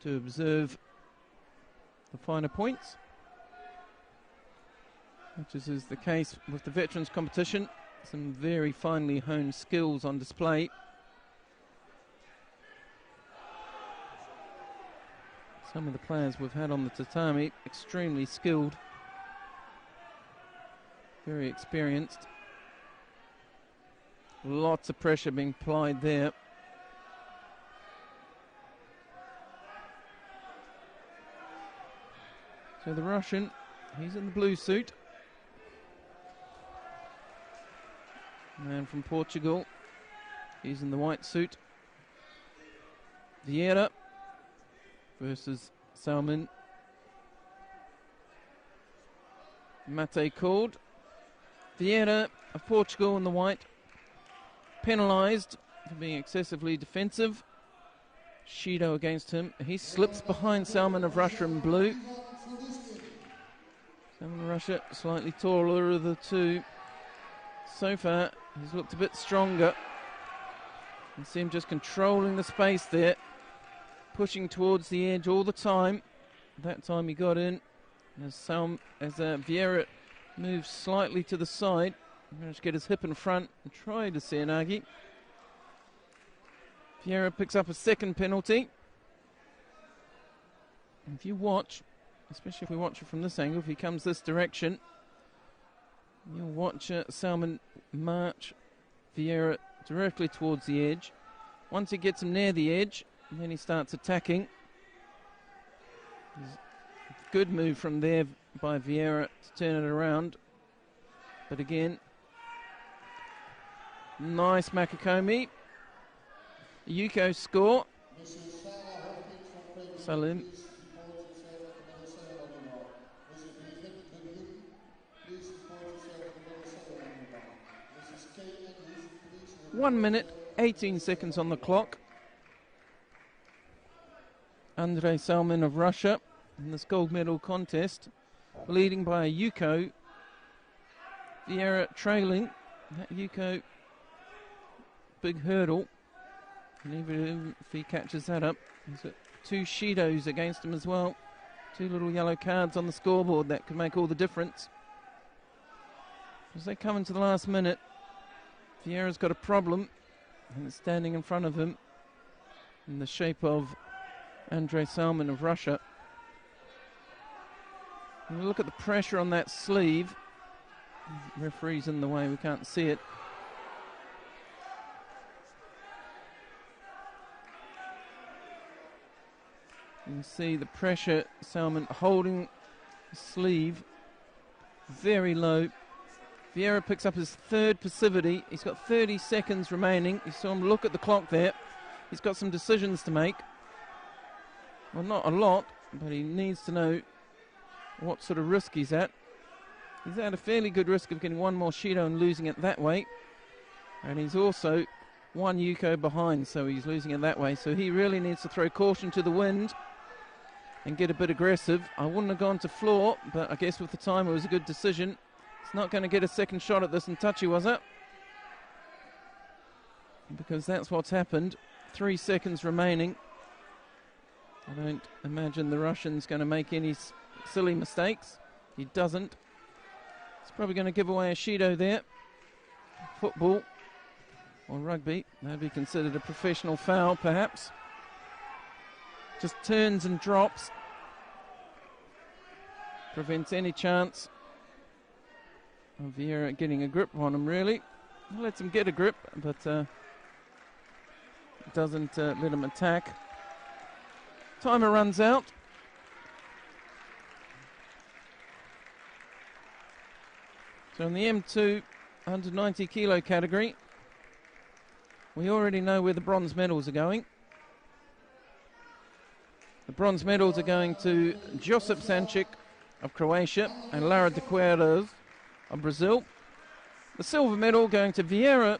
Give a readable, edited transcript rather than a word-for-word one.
to observe the finer points, which is the case with the veterans competition. Some very finely honed skills on display. Some of the players we've had on the tatami, extremely skilled, very experienced. Lots of pressure being applied there. So the Russian, he's in the blue suit. Man from Portugal, he's in the white suit. Vieira versus Salmin. Mate called. Vieira of Portugal in the white, penalised for being excessively defensive. Shido against him. He slips behind Salmon of Russia in blue. Salmon of Russia, slightly taller of the two. So far, he's looked a bit stronger. You see him just controlling the space there, pushing towards the edge all the time. That time he got in. As Vieira moves slightly to the side, managed to get his hip in front and try to Seanagi. Vieira picks up a second penalty. And if you watch, especially if we watch it from this angle, if he comes this direction, you'll watch Salmon march Vieira directly towards the edge. Once he gets him near the edge, then he starts attacking. Good move from there by Vieira to turn it around. But again, nice Makakomi. Yuko score. Salim. One minute, 18 seconds on the clock. Andrei Salmin of Russia in this gold medal contest, leading by a Yuko. Vieira trailing. That Yuko, big hurdle. And even if he catches that up, he's got two Shidos against him as well. Two little yellow cards on the scoreboard that could make all the difference. As they come into the last minute, Vieira's got a problem, and it's standing in front of him in the shape of Andrei Salmin of Russia. And look at the pressure on that sleeve. The referee's in the way, we can't see it. You can see the pressure, Salmon holding the sleeve very low. Vieira picks up his third passivity. He's got 30 seconds remaining. You saw him look at the clock there. He's got some decisions to make. Well, not a lot, but he needs to know what sort of risk he's at. He's at a fairly good risk of getting one more Shido and losing it that way. And he's also one Yuko behind, so he's losing it that way. So he really needs to throw caution to the wind and get a bit aggressive. I wouldn't have gone to floor, but I guess with the time it was a good decision. He's not going to get a second shot at this in touchy, was it? Because that's what's happened. 3 seconds remaining. I don't imagine the Russian's going to make any silly mistakes. He doesn't. He's probably going to give away a Shido there. Football or rugby. That'd be considered a professional foul, perhaps. Just turns and drops. Prevents any chance of Vieira getting a grip on him, really. Lets him get a grip, but doesn't let him attack. Timer runs out. So in the M2 under 90 kilo category, we already know where the bronze medals are going. The bronze medals are going to Josip Sanchik of Croatia and Lara de Queiroz of Brazil. The silver medal going to Vieira